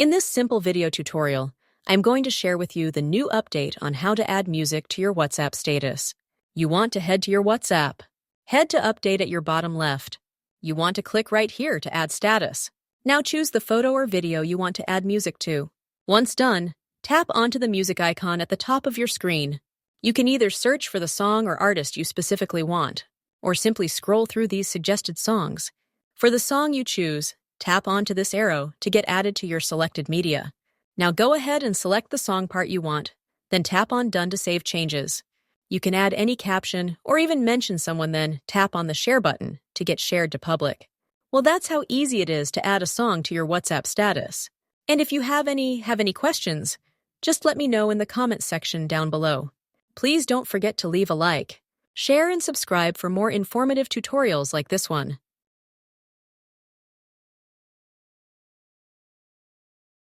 In this simple video tutorial, I'm going to share with you the new update on how to add music to your WhatsApp status. You want to head to your WhatsApp. Head to Update at your bottom left. You want to click right here to add status. Now choose the photo or video you want to add music to. Once done, tap onto the music icon at the top of your screen. You can either search for the song or artist you specifically want, or simply scroll through these suggested songs. For the song you choose, tap onto this arrow to get added to your selected media. Now go ahead and select the song part you want, then tap on Done to save changes. You can add any caption or even mention someone, then tap on the Share button to get shared to public. Well, that's how easy it is to add a song to your WhatsApp status. And if you have any questions, just let me know in the comments section down below. Please don't forget to leave a like, share, and subscribe for more informative tutorials like this one.